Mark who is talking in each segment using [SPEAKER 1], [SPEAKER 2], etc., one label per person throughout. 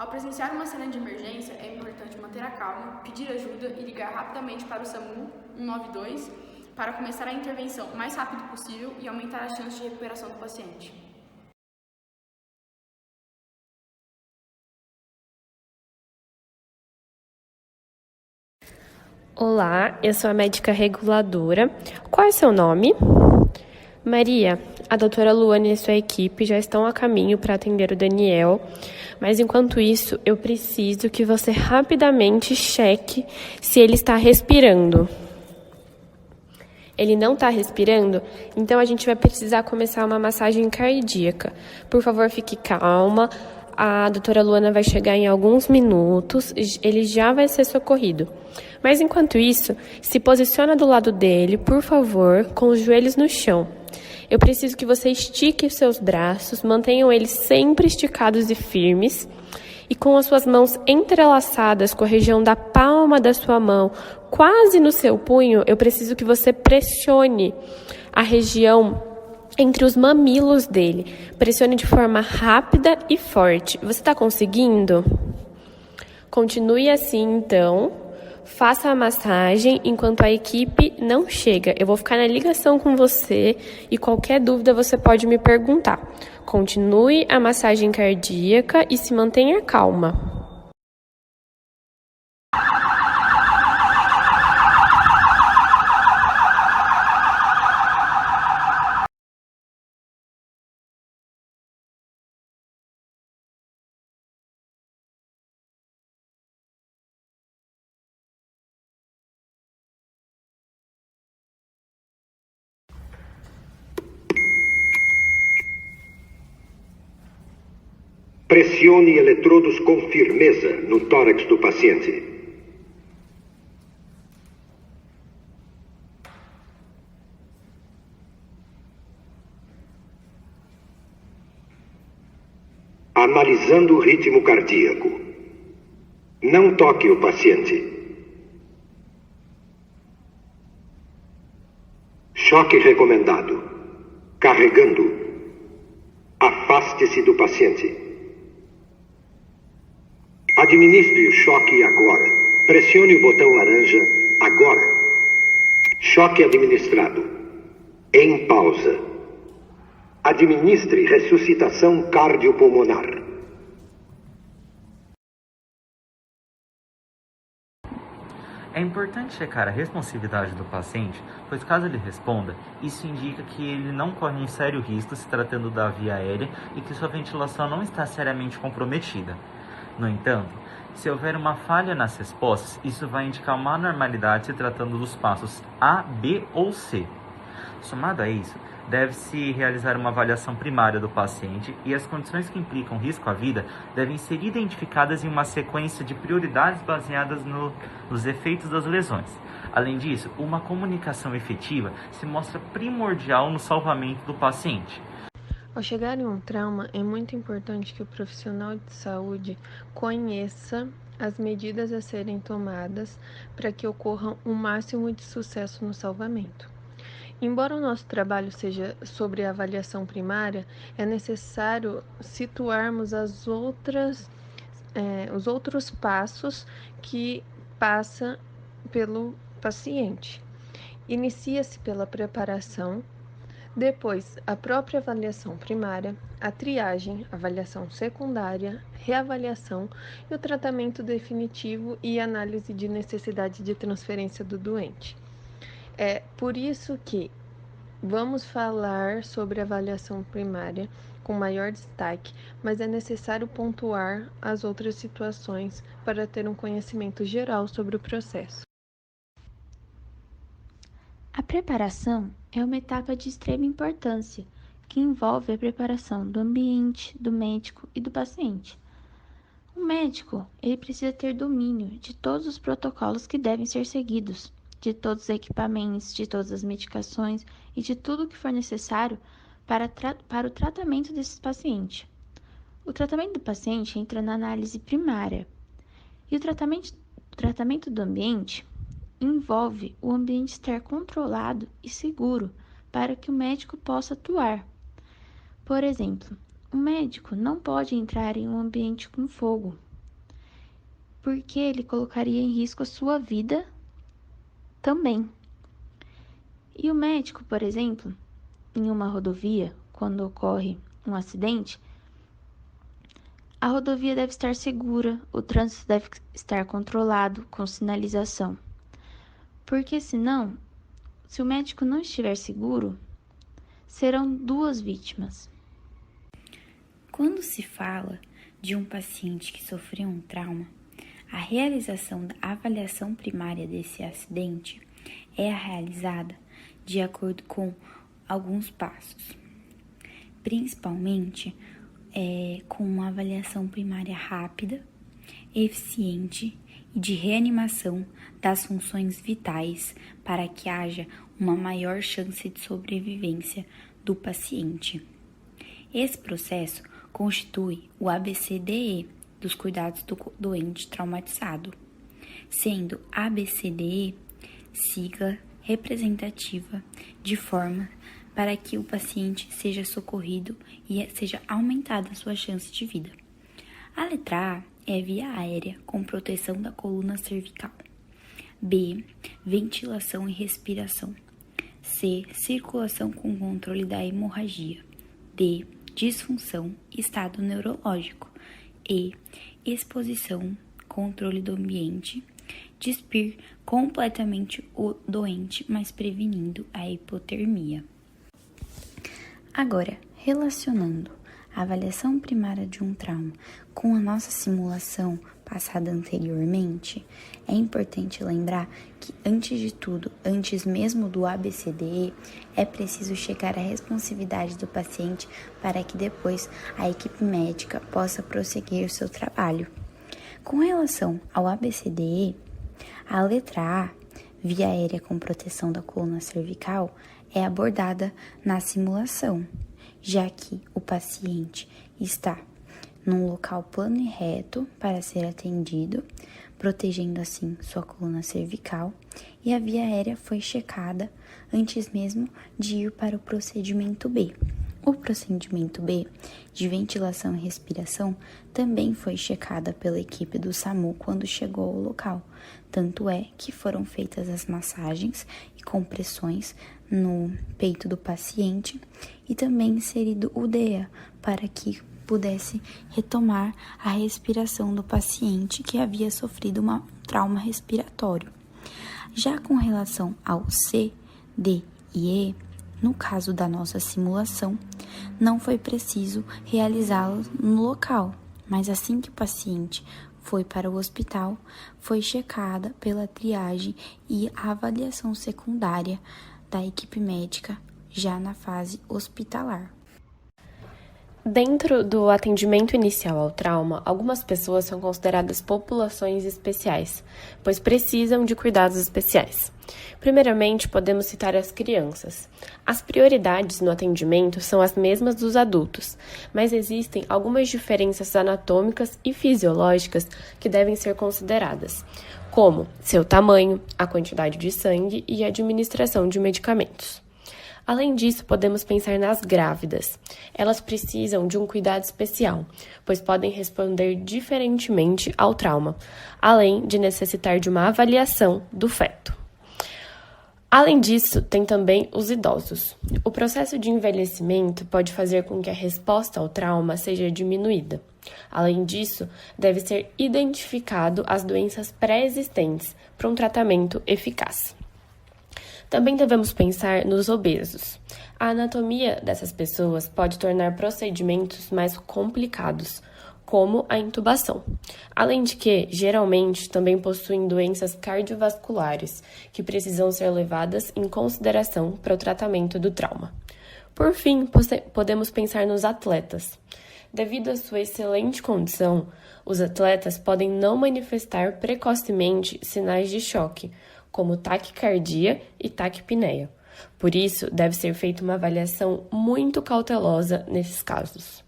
[SPEAKER 1] Ao presenciar uma cena de emergência, é importante manter a calma, pedir ajuda e ligar rapidamente para o SAMU 192 para começar a intervenção o mais rápido possível e aumentar as chances de recuperação do paciente.
[SPEAKER 2] Olá, eu sou a médica reguladora. Qual é o seu nome? Maria, a doutora Luane e sua equipe já estão a caminho para atender o Daniel, mas enquanto isso, eu preciso que você rapidamente cheque se ele está respirando. Ele não está respirando? Então a gente vai precisar começar uma massagem cardíaca. Por favor, fique calma. A doutora Luana vai chegar em alguns minutos, ele já vai ser socorrido. Mas enquanto isso, se posiciona do lado dele, por favor, com os joelhos no chão. Eu preciso que você estique os seus braços, mantenham eles sempre esticados e firmes. E com as suas mãos entrelaçadas com a região da palma da sua mão, quase no seu punho, eu preciso que você pressione a região entre os mamilos dele. Pressione de forma rápida e forte. Você está conseguindo? Continue assim, então. Faça a massagem enquanto a equipe não chega. Eu vou ficar na ligação com você e qualquer dúvida você pode me perguntar. Continue a massagem cardíaca e se mantenha calma.
[SPEAKER 3] Pressione eletrodos com firmeza no tórax do paciente. Analisando o ritmo cardíaco. Não toque o paciente. Choque recomendado. Carregando. Afaste-se do paciente. Administre o choque agora. Pressione o botão laranja agora. Choque administrado. Em pausa. Administre ressuscitação cardiopulmonar.
[SPEAKER 4] É importante checar a responsividade do paciente, pois caso ele responda, isso indica que ele não corre um sério risco se tratando da via aérea e que sua ventilação não está seriamente comprometida. No entanto, se houver uma falha nas respostas, isso vai indicar uma anormalidade se tratando dos passos A, B ou C. Somado a isso, deve-se realizar uma avaliação primária do paciente e as condições que implicam risco à vida devem ser identificadas em uma sequência de prioridades baseadas nos efeitos das lesões. Além disso, uma comunicação efetiva se mostra primordial no salvamento do paciente.
[SPEAKER 2] Ao chegar em um trauma, é muito importante que o profissional de saúde conheça as medidas a serem tomadas para que ocorra um máximo de sucesso no salvamento. Embora o nosso trabalho seja sobre a avaliação primária, é necessário situarmos os outros passos que passa pelo paciente. Inicia-se pela preparação, depois a própria avaliação primária, a triagem, avaliação secundária, reavaliação e o tratamento definitivo e análise de necessidade de transferência do doente. É por isso que vamos falar sobre a avaliação primária com maior destaque, mas é necessário pontuar as outras situações para ter um conhecimento geral sobre o processo.
[SPEAKER 5] A preparação é uma etapa de extrema importância, que envolve a preparação do ambiente, do médico e do paciente. O médico, ele precisa ter domínio de todos os protocolos que devem ser seguidos, de todos os equipamentos, de todas as medicações e de tudo o que for necessário para o tratamento desse paciente. O tratamento do paciente entra na análise primária e o tratamento do ambiente envolve o ambiente estar controlado e seguro para que o médico possa atuar. Por exemplo, o médico não pode entrar em um ambiente com fogo, porque ele colocaria em risco a sua vida também. E o médico, por exemplo, em uma rodovia, quando ocorre um acidente, a rodovia deve estar segura, o trânsito deve estar controlado, com sinalização. Porque senão, se o médico não estiver seguro, serão 2 vítimas.
[SPEAKER 6] Quando se fala de um paciente que sofreu um trauma, a realização da avaliação primária desse acidente é realizada de acordo com alguns passos, principalmente com uma avaliação primária rápida, eficiente e de reanimação das funções vitais para que haja uma maior chance de sobrevivência do paciente. Esse processo constitui o ABCDE dos cuidados do doente traumatizado, sendo ABCDE sigla representativa de forma para que o paciente seja socorrido e seja aumentada a sua chance de vida. A letra A é via aérea com proteção da coluna cervical. B, ventilação e respiração. C, circulação com controle da hemorragia. D, disfunção e estado neurológico. E, exposição, controle do ambiente. Despir completamente o doente, mas prevenindo a hipotermia. Agora, relacionando a avaliação primária de um trauma com a nossa simulação passada anteriormente, é importante lembrar que, antes de tudo, antes mesmo do ABCDE, é preciso checar a responsividade do paciente para que depois a equipe médica possa prosseguir o seu trabalho. Com relação ao ABCDE, a letra A, via aérea com proteção da coluna cervical, é abordada na simulação, já que o paciente está num local plano e reto para ser atendido, protegendo assim sua coluna cervical, e a via aérea foi checada antes mesmo de ir para o procedimento B. O procedimento B, de ventilação e respiração, também foi checada pela equipe do SAMU quando chegou ao local. Tanto é que foram feitas as massagens e compressões no peito do paciente e também inserido o DEA para que pudesse retomar a respiração do paciente que havia sofrido um trauma respiratório. Já com relação ao C, D e E, no caso da nossa simulação, não foi preciso realizá-lo no local, mas assim que o paciente foi para o hospital, foi checada pela triagem e a avaliação secundária da equipe médica já na fase hospitalar.
[SPEAKER 2] Dentro do atendimento inicial ao trauma, algumas pessoas são consideradas populações especiais, pois precisam de cuidados especiais. Primeiramente, podemos citar as crianças. As prioridades no atendimento são as mesmas dos adultos, mas existem algumas diferenças anatômicas e fisiológicas que devem ser consideradas, como seu tamanho, a quantidade de sangue e a administração de medicamentos. Além disso, podemos pensar nas grávidas. Elas precisam de um cuidado especial, pois podem responder diferentemente ao trauma, além de necessitar de uma avaliação do feto. Além disso, tem também os idosos. O processo de envelhecimento pode fazer com que a resposta ao trauma seja diminuída. Além disso, deve ser identificado as doenças pré-existentes para um tratamento eficaz. Também devemos pensar nos obesos. A anatomia dessas pessoas pode tornar procedimentos mais complicados, como a intubação. Além de que, geralmente, também possuem doenças cardiovasculares, que precisam ser levadas em consideração para o tratamento do trauma. Por fim, podemos pensar nos atletas. Devido à sua excelente condição, os atletas podem não manifestar precocemente sinais de choque, como taquicardia e taquipneia. Por isso, deve ser feita uma avaliação muito cautelosa nesses casos.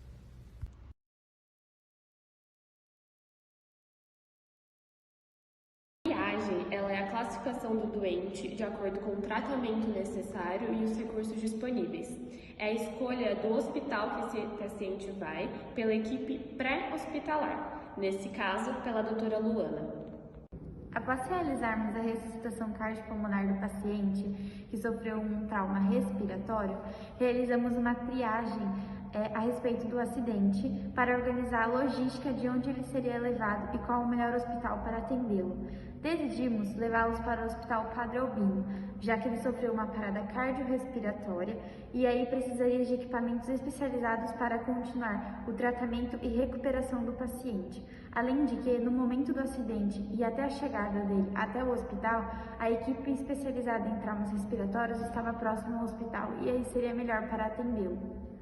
[SPEAKER 2] A triagem ela é a classificação do doente de acordo com o tratamento necessário e os recursos disponíveis. É a escolha do hospital que esse paciente vai pela equipe pré-hospitalar. nesse caso pela doutora Luana.
[SPEAKER 5] Após realizarmos a ressuscitação cardiopulmonar do paciente que sofreu um trauma respiratório, realizamos uma triagem a respeito do acidente para organizar a logística de onde ele seria levado e qual o melhor hospital para atendê-lo. Decidimos levá-los para o Hospital Padre Albino, já que ele sofreu uma parada cardiorrespiratória e aí precisaria de equipamentos especializados para continuar o tratamento e recuperação do paciente. Além de que, no momento do acidente e até a chegada dele até o hospital, a equipe especializada em traumas respiratórios estava próxima ao hospital e aí seria melhor para atendê-lo.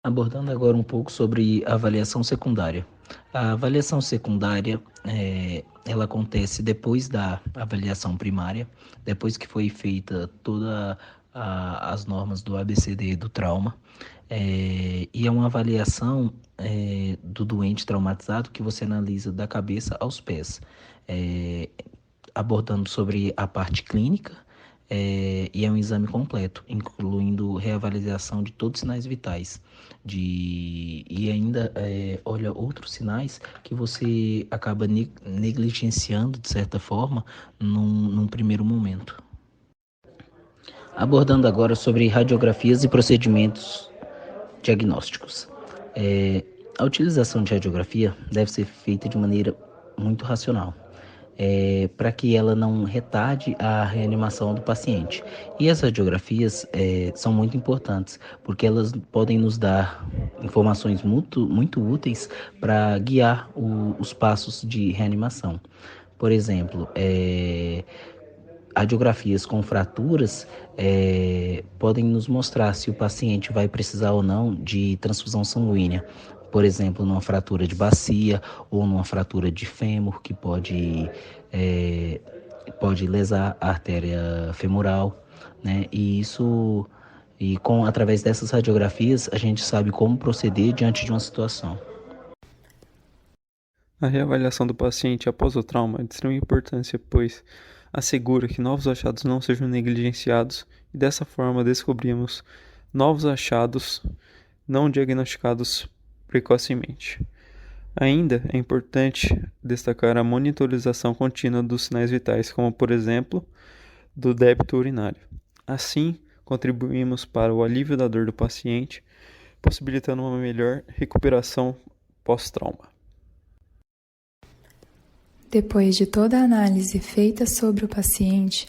[SPEAKER 7] Abordando agora um pouco sobre a avaliação secundária. A avaliação secundária, ela acontece depois da avaliação primária, depois que foi feita todas as normas do ABCD do trauma, e é uma avaliação do doente traumatizado que você analisa da cabeça aos pés, abordando sobre a parte clínica, e é um exame completo, incluindo reavaliação de todos os sinais vitais. E ainda olha outros sinais que você acaba negligenciando, de certa forma, num primeiro momento. Abordando agora sobre radiografias e procedimentos diagnósticos. A utilização de radiografia deve ser feita de maneira muito racional, para que ela não retarde a reanimação do paciente. E as radiografias são muito importantes, porque elas podem nos dar informações muito úteis para guiar os passos de reanimação. Por exemplo, radiografias com fraturas podem nos mostrar se o paciente vai precisar ou não de transfusão sanguínea. Por exemplo, numa fratura de bacia ou numa fratura de fêmur, que pode lesar a artéria femoral, né? Através dessas radiografias, a gente sabe como proceder diante de uma situação.
[SPEAKER 8] A reavaliação do paciente após o trauma é de extrema importância, pois assegura que novos achados não sejam negligenciados e dessa forma descobrimos novos achados não diagnosticados precocemente. Ainda é importante destacar a monitorização contínua dos sinais vitais, como por exemplo, do débito urinário. Assim, contribuímos para o alívio da dor do paciente, possibilitando uma melhor recuperação pós-trauma.
[SPEAKER 9] Depois de toda a análise feita sobre o paciente,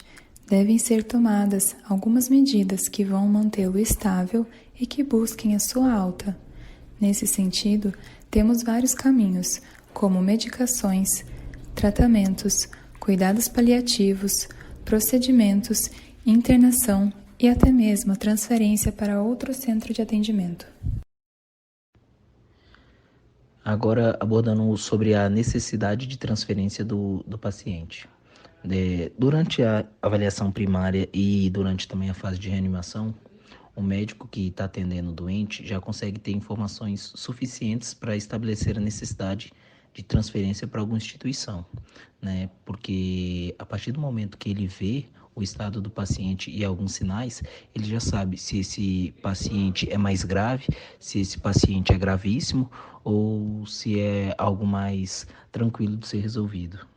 [SPEAKER 9] devem ser tomadas algumas medidas que vão mantê-lo estável e que busquem a sua alta. Nesse sentido, temos vários caminhos, como medicações, tratamentos, cuidados paliativos, procedimentos, internação e até mesmo a transferência para outro centro de atendimento.
[SPEAKER 7] Agora, abordando sobre a necessidade de transferência do paciente. Durante a avaliação primária e durante também a fase de reanimação, o médico que está atendendo o doente já consegue ter informações suficientes para estabelecer a necessidade de transferência para alguma instituição, né? Porque a partir do momento que ele vê o estado do paciente e alguns sinais, ele já sabe se esse paciente é mais grave, se esse paciente é gravíssimo ou se é algo mais tranquilo de ser resolvido.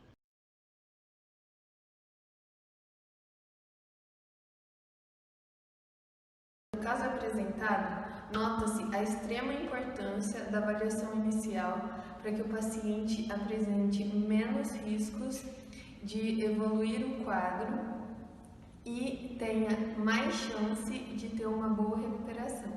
[SPEAKER 1] No caso apresentado, nota-se a extrema importância da avaliação inicial para que o paciente apresente menos riscos de evoluir o quadro e tenha mais chance de ter uma boa recuperação.